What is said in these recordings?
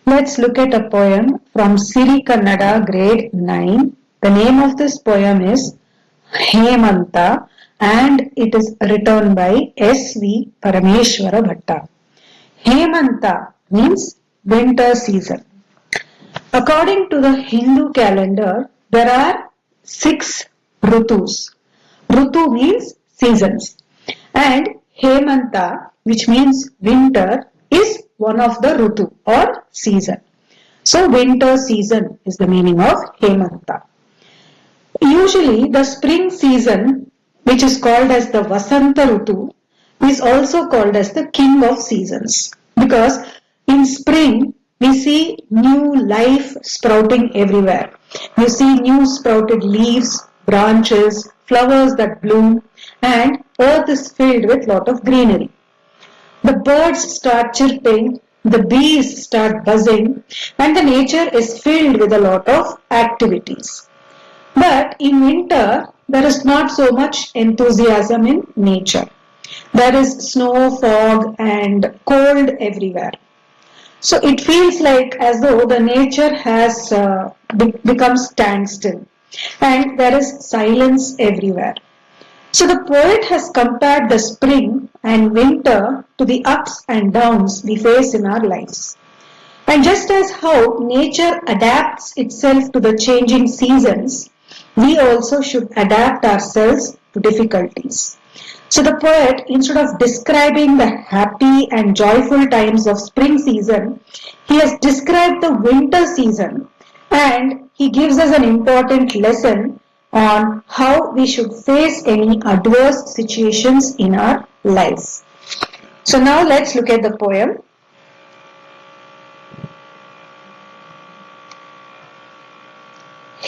Let's look at a poem from Siri Kannada, grade 9. The name of this poem is Hemanta and it is written by S.V. Parameshwara Bhatta. Hemanta means winter season. According to the Hindu calendar, there are 6 Rutus. Rutu means seasons. And Hemanta, which means winter, is one of the Rutu or season. So winter season is the meaning of Hemanta. Usually the spring season, which is called as the Vasanta Rutu, is also called as the king of seasons, because in spring we see new life sprouting everywhere. You see new sprouted leaves, branches, flowers that bloom, and earth is filled with lot of greenery. The birds start chirping, the bees start buzzing, and the nature is filled with a lot of activities. But in winter, there is not so much enthusiasm in nature. There is snow, fog, and cold everywhere. So it feels like as though the nature has become standstill and there is silence everywhere. So the poet has compared the spring and winter to the ups and downs we face in our lives. And just as how nature adapts itself to the changing seasons, we also should adapt ourselves to difficulties. So the poet, instead of describing the happy and joyful times of spring season, he has described the winter season, and he gives us an important lesson on how we should face any adverse situations in our lives. So now let's look at the poem.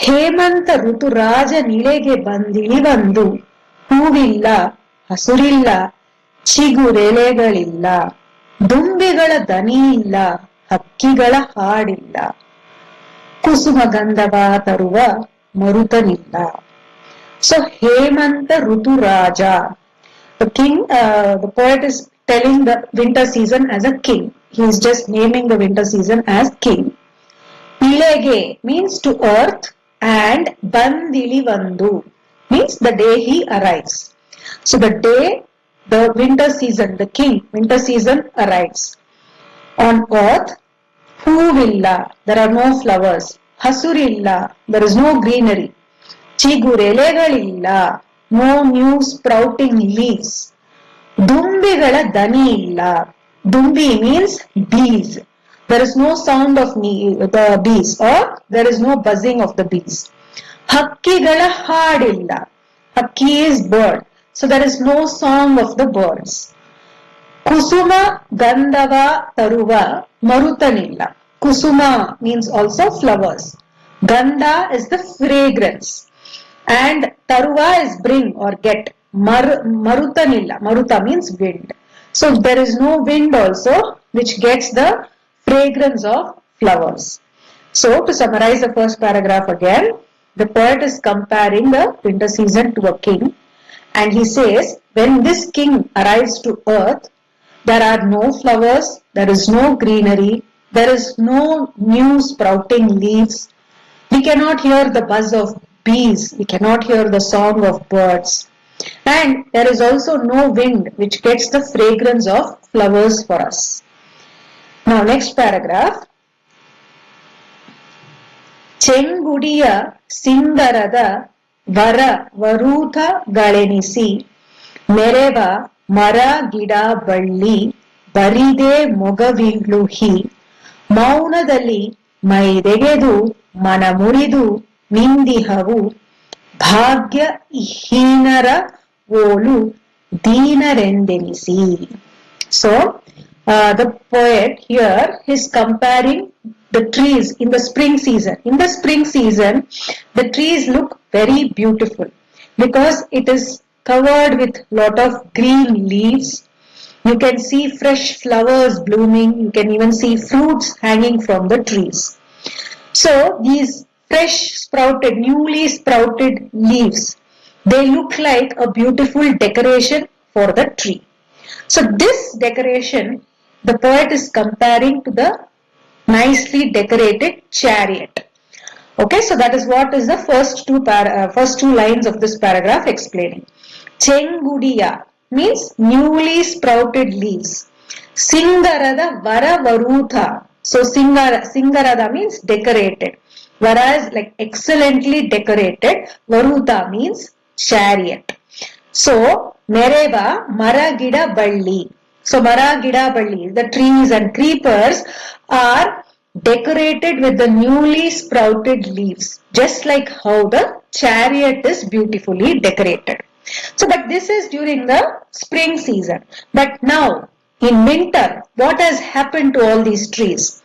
ಹೇಮಂತ ಋತುರಾಜ ನಿಳೆಗೆ ಬಂದಿಳಿವಂದು ಹೂವಿಲ್ಲ ಹಸುರಿಲ್ಲ ಚಿಗುರೆಲೆಗಳಿಲ್ಲ ದುಂಬಿಗಳ ದನಿ ಇಲ್ಲ ಹಕ್ಕಿಗಳ ಹಾಡಿಲ್ಲ ಕುಸುಮ ಗಂಧವ ತರುವ ಮರುತನಿಲ್ಲ. So Hemanta Rituraja, the king, the poet is telling the winter season as a king. He is just naming the winter season as king. Ilege means to earth, and Bandilivandu means the day he arrives. So the day the winter season, the king, winter season arrives. On earth, Huvilla, there are no flowers. Hasurilla, there is no greenery. Chigurelegalilla, no new sprouting leaves. Dumbigala dani illa. Dumbi means bees. There is no sound of the bees, or there is no buzzing of the bees. Hakkigala haadilla. Hakki is bird. So there is no song of the birds. Kusuma gandava taruva marutanilla. Kusuma means also flowers. Gandha is the fragrance. And taruva is bring or get. Marutanilla. Maruta means wind. So there is no wind also which gets the fragrance of flowers. So to summarize the first paragraph again, the poet is comparing the winter season to a king, and he says when this king arrives to earth, there are no flowers, there is no greenery, there is no new sprouting leaves, we cannot hear the buzz of bees, we cannot hear the song of birds, and there is also no wind which gets the fragrance of flowers for us. Now next paragraph. ಚೆಂಗುಡಿಯ ಸಿಂಗರದ ವರ ವರೂಥಗಳೆನಿಸಿ ಮೆರೆವ ಮರ ಗಿಡ ಬಳ್ಳಿ ಬರಿದೆ ಮೊಗವಿಳುಹಿ ಮೌನದಲ್ಲಿ ಮೈದೆಗೆದು ಮನ ಮುರಿದು ನಿಂದಿಹವು ಭಾಗ್ಯಹೀನರ ಓಲು ದೀನರೆಂದೆನಿಸಿ. So the poet here is comparing the trees in the spring season. In the spring season, the trees look very beautiful because it is covered with lot of green leaves. You can see fresh flowers blooming. You can even see fruits hanging from the trees. So these fresh sprouted, newly sprouted leaves, they look like a beautiful decoration for the tree. So this decoration, the poet is comparing to the nicely decorated chariot. Okay, so that is what is the first two lines of this paragraph explaining. Chengudiya means newly sprouted leaves. Singarada Varavarutha. So Singarada means decorated. Whereas like excellently decorated, Varuta means chariot. So Mereva Maragida Balli. So Maragida Balli, the trees and creepers are decorated with the newly sprouted leaves, just like how the chariot is beautifully decorated. So, but this is during the spring season. But now, in winter, what has happened to all these trees?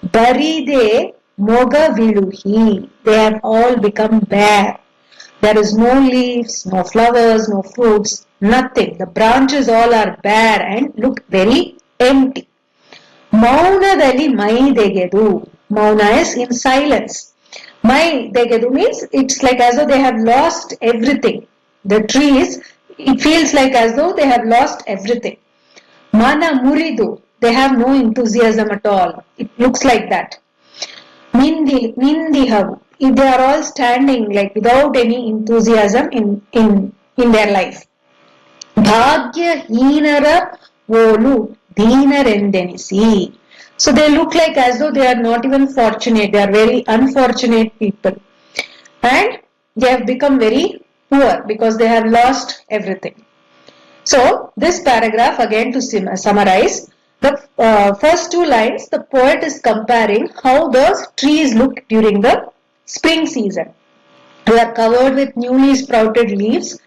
Baride Moga Viluhi. They have all become bare. There is no leaves, no flowers, no fruits, nothing. The branches all are bare and look very empty. Maunadali Maidegedu. Mauna is in silence. Maidegedu means it's like as though they have lost everything. The trees, it feels like as though they have lost everything. Mana Muridu, they have no enthusiasm at all. It looks like that. Nindihavu, if they are all standing like without any enthusiasm in their life. Bhagya Heenara Volu Deenarendenisi. So they look like as though they are not even fortunate. They are very unfortunate people. And they have become very poor because they have lost everything. So this paragraph, again to summarize, the first two lines, the poet is comparing how the trees look during the spring season. They are covered with newly sprouted leaves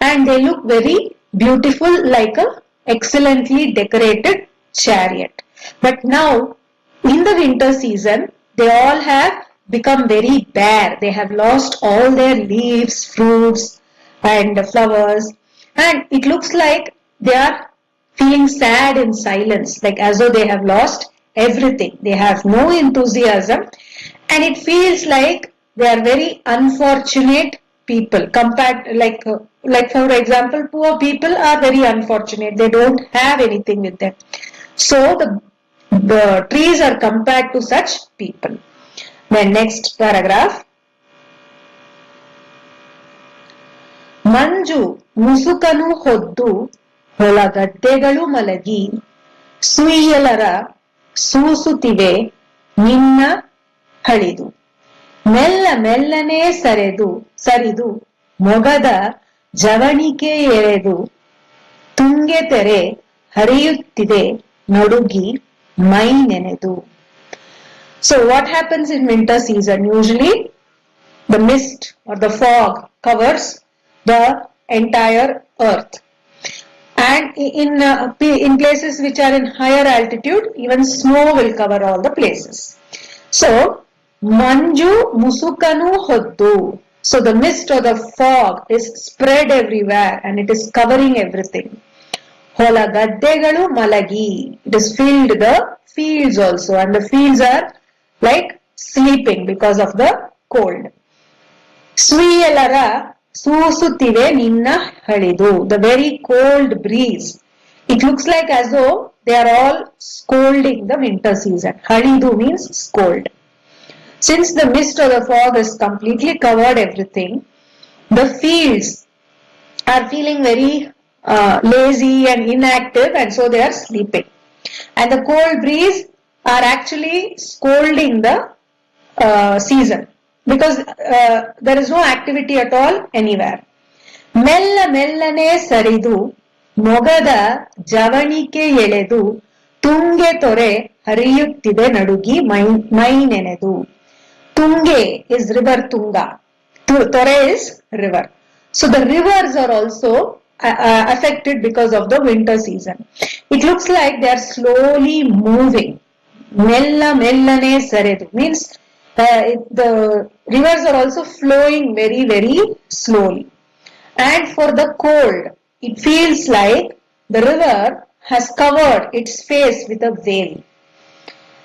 and they look very beautiful like a excellently decorated chariot. But now in the winter season, they all have become very bare. They have lost all their leaves, fruits and flowers, and it looks like they are feeling sad in silence, like as though they have lost everything. They have no enthusiasm and it feels like they are very unfortunate people compared like for example poor people are very unfortunate. They don't have anything with them. So the trees are compared to such people. Then next paragraph. ಮಂಜು ಮುಸುಕನು ಹೊದ್ದು ಹೊಲಗದ್ದೆಗಳು ಮಲಗಿ ಸುಯ್ಯಲರ ಸೂಸುತ್ತಿವೆ ನಿನ್ನ ಹಳಿದು ಮೆಲ್ಲ ಮೆಲ್ಲನೆ ಸರಿದು ಮೊಗದ ಜವಣಿಕೆ ಎಳೆದು ತುಂಗೆ ತೆರೆ ಹರಿಯುತ್ತಿದೆ ನಡುಗಿ ಮೈ ನೆನೆದು. So what happens in winter season? Usually the mist or the fog covers the entire earth, and in places which are in higher altitude, even snow will cover all the places. So manju musukanu hoddu, so the mist or the fog is spread everywhere and it is covering everything. Hola gaddegalu malagi, it is filled the fields also, and the fields are like sleeping because of the cold. Suyalara Susutive ninna halidu, the very cold breeze. It looks like as though they are all scolding the winter season. Halidu means scold. Since the mist or the fog has completely covered everything, the fields are feeling very lazy and inactive, and so they are sleeping. And the cold breeze are actually scolding the season, because there is no activity at all anywhere. Mella mellane saridu mogada javanike eledu tunge tore hariyuttide nadugi mai nenedu. Tunge is river Tunga. Tore is river. So the rivers are also affected because of the winter season. It looks like they are slowly moving. Mella mellane saridu means the rivers are also flowing very, very slowly. And for the cold, it feels like the river has covered its face with a veil.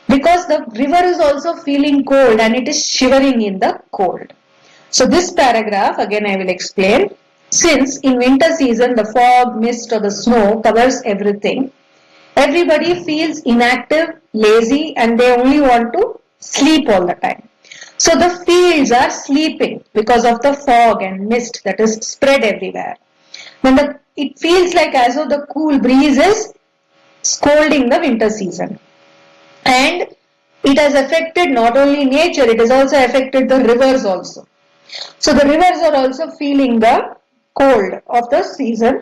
Because the river is also feeling cold and it is shivering in the cold. So this paragraph, again I will explain. Since in winter season the fog, mist or the snow covers everything, Everybody feels inactive, lazy, and they only want to sleep all the time. So the fields are sleeping because of the fog and mist that is spread everywhere. It feels like as though the cool breeze is scolding the winter season. And it has affected not only nature, it has also affected the rivers also. So the rivers are also feeling the cold of the season,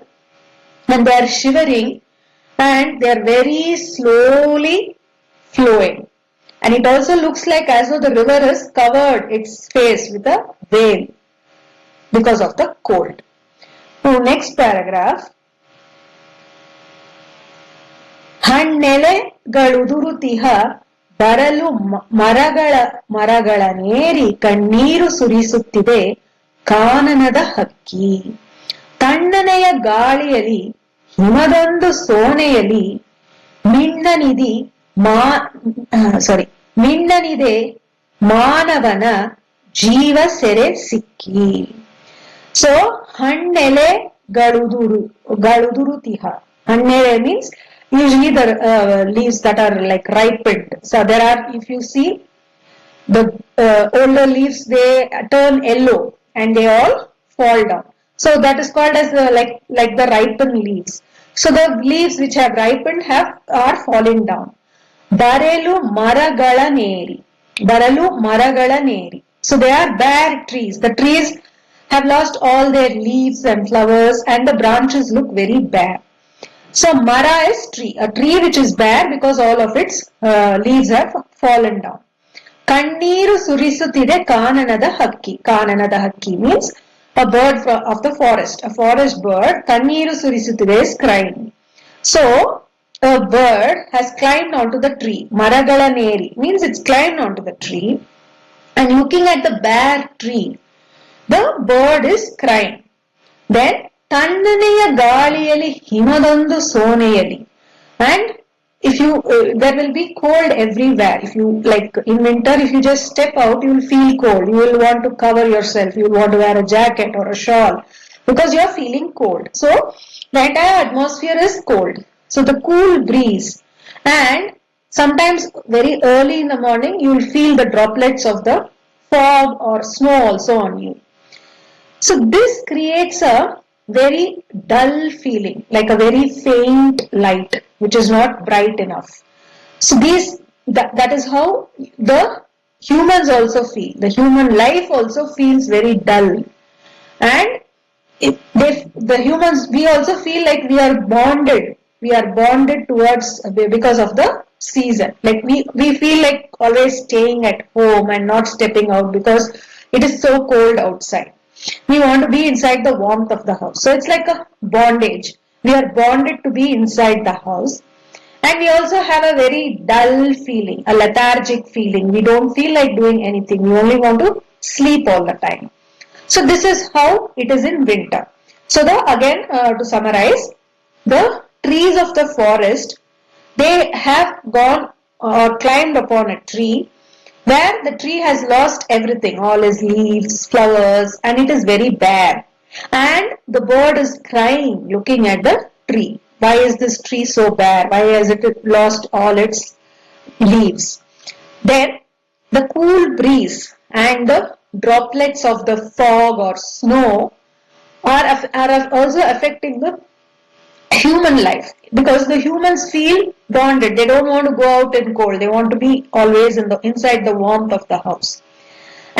and they are shivering, and they are very slowly flowing. And it also looks like as though the river has covered its face with a veil because of the cold. Now, next paragraph. ಹಣ್ಣೆಲೆಗಳುದುರುತಿಹ ಬರಲು ಮರಗಳನೇರಿ ಕಣ್ಣೀರು ಸುರಿಸುತ್ತಿದೆ ಕಾನನದ ಹಕ್ಕಿ. ತಣ್ಣನೆಯ ಗಾಳಿಯಲ್ಲಿ ಹಿಮದೊಂದು ಸೋನೆಯಲ್ಲಿ ಮಿಣ್ಣನಿದೆ ಮಾನವನ ಜೀವ ಸೆರೆ ಸಿಕ್ಕಿ. So ಹಣ್ಣೆಲೆಗಳುದುರುತಿಹ. Hannele means usually the leaves that are like ripened. So there are, if you see the older leaves, they turn yellow and they all fall down. So that is called as like the ripened leaves. So the leaves which have ripened are falling down. Baralu maragalaneri. So they are bare trees. The trees have lost all their leaves and flowers, and the branches look very bare. So mara is tree, a tree which is bare because all of its leaves have fallen down. Kanneeru surisutide kananada hakki. Kananada hakki means a bird of the forest, a forest bird. Kanneeru surisutide is crying. So a bird has climbed onto the tree. Maragalaneri means it's climbed onto the tree, and looking at the bare tree, the bird is crying. Then ತಣ್ಣನೆಯ ಗಾಳಿಯಲ್ಲಿ ಹಿಮದೊಂದು ಸೋನೆಯಲ್ಲಿ, and if you there will be cold everywhere. If you like in winter, if you just step out, you will feel cold. You will want to cover yourself. You will want to wear a jacket or a shawl because you are feeling cold. So the entire atmosphere is cold. So the cool breeze, and sometimes very early in the morning you will feel the droplets of the fog or snow also on you. So this creates a very dull feeling, like a very faint light, which is not bright enough. So that is how the humans also feel. The human life also feels very dull. And the humans, we also feel like we are bonded. We are bonded towards, because of the season. Like we feel like always staying at home and not stepping out because it is so cold outside. We want to be inside the warmth of the house. So it's like a bondage. We are bonded to be inside the house. And we also have a very dull feeling, a lethargic feeling. We don't feel like doing anything. We only want to sleep all the time. So this is how it is in winter. So again, to summarize, the trees of the forest, they have gone or climbed upon a tree where the tree has lost everything, all its leaves, flowers, and it is very bare. And the bird is crying, looking at the tree. Why is this tree so bare? Why has it lost all its leaves? Then the cool breeze and the droplets of the fog or snow are also affecting the human life, because the humans feel bonded. They don't want to go out in cold. They want to be always inside the warmth of the house.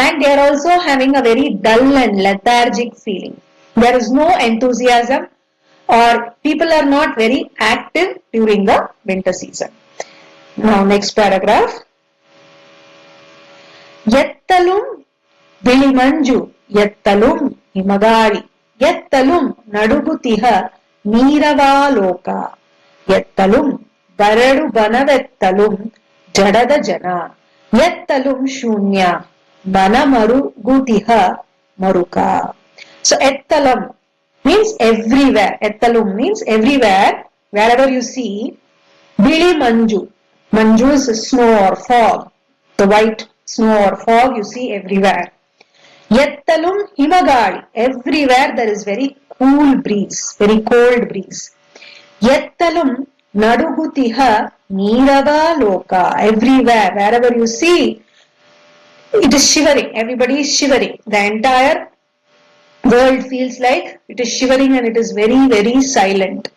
And they are also having a very dull and lethargic feeling. There is no enthusiasm, or people are not very active during the winter season. Now next paragraph. Yettalum bilimanju, yettalum himagali, yettalum nadugutiha ನೀರವಾಲೋಕ, ಎತ್ತಲುಂ ಬರಡು ಬನವೆತ್ತಲುಂ ಜಡದ ಜನ, ಎತ್ತಲುಂ ಶೂನ್ಯ ಬನ ಮರುಗುತಿಹ ಮರುಕ. So ettalam means everywhere. Ettalum means everywhere, wherever you see. Bili manju, manju is snow or fog, the white snow or fog you see everywhere. Yettalum himagali, everywhere there is very cool breeze, very cold breeze. Yettalum Nadugutiha Nirava Loka. Everywhere, wherever you see, it is shivering. Everybody is shivering. The entire world feels like it is shivering and it is very, very silent.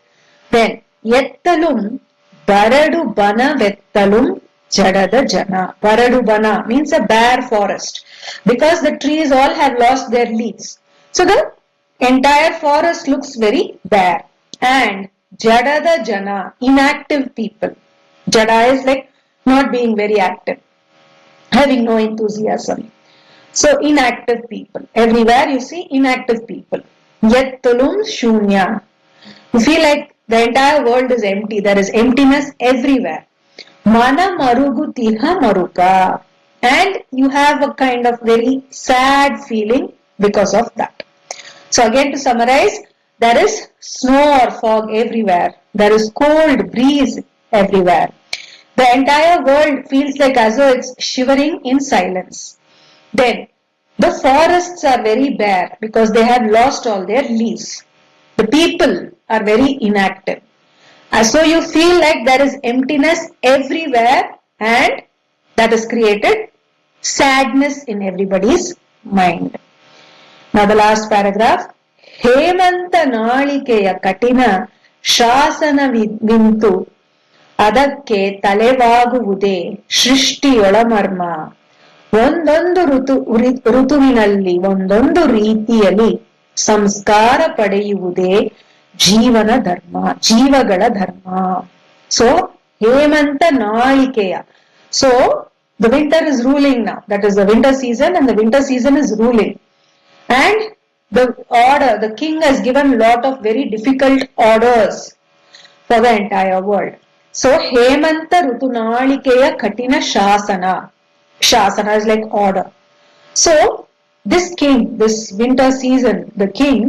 Then, Yettalum Baradu Bana Vettalum Jadada Jana. Baradu Bana means a bare forest because the trees all have lost their leaves. So the entire forest looks very bare. And Jadada Jana, inactive people. Jada is like not being very active, having no enthusiasm. So inactive people. Everywhere you see inactive people. Yettulum shunya. You feel like the entire world is empty. There is emptiness everywhere. Mana marugu tiha maruka. And you have a kind of very sad feeling because of that. So again to summarize, there is snow or fog everywhere. There is cold breeze everywhere. The entire world feels like as though it's shivering in silence. Then, the forests are very bare because they have lost all their leaves. The people are very inactive. So you feel like there is emptiness everywhere and that has created sadness in everybody's mind. Now the last paragraph. Hemanta nalikeya katina shasana vintu ಅದಕ್ಕೆ ತಲೆವಾಗುವುದೇ ಸೃಷ್ಟಿಯೊಳ ಮರ್ಮ. ಒಂದೊಂದು ಋತುವಿನಲ್ಲಿ ಒಂದೊಂದು ರೀತಿಯಲ್ಲಿ ಸಂಸ್ಕಾರ ಪಡೆಯುವುದೇ ಜೀವನ ಧರ್ಮ, ಜೀವಗಳ ಧರ್ಮ. ಸೊ ಹೇಮಂತ ನಾಳಿಕೆಯ. So the winter is ruling now. That is the winter season and the winter season is ruling. And the order, the king has given lot of very difficult orders for the entire world. So, Hemanta Rutunalikeya Katina Shasana. Shasana is like order. So, this king, this winter season, the king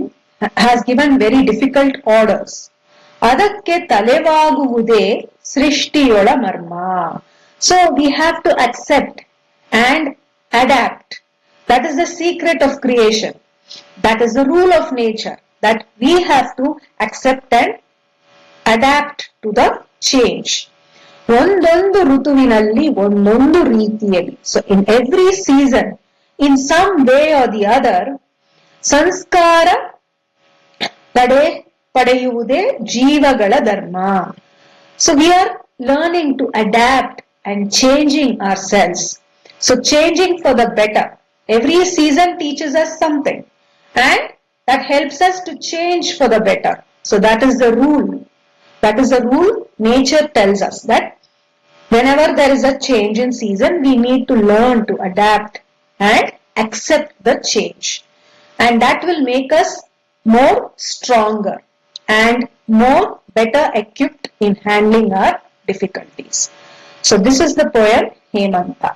has given very difficult orders. Adakke Talevaguvude Srishtiyola Marma. So, we have to accept and adapt. That is the secret of creation. That is the rule of nature. That we have to accept and adapt to the change. ಒಂದೊಂದು ಋತುವಿನಲ್ಲಿ ಒಂದೊಂದು ರೀತಿಯಲ್ಲಿ. So in every season, in some way or the other, ಸಂಸ್ಕಾರ ಪಡೆಯುವುದೇ ಜೀವಗಳ ಧರ್ಮ. So we are learning to adapt and changing ourselves. So changing for the better. Every season teaches us something and that helps us to change for the better. So that is the rule. That is the rule nature tells us, that whenever there is a change in season, we need to learn to adapt and accept the change. And that will make us more stronger and more better equipped in handling our difficulties. So this is the poem Hemanta.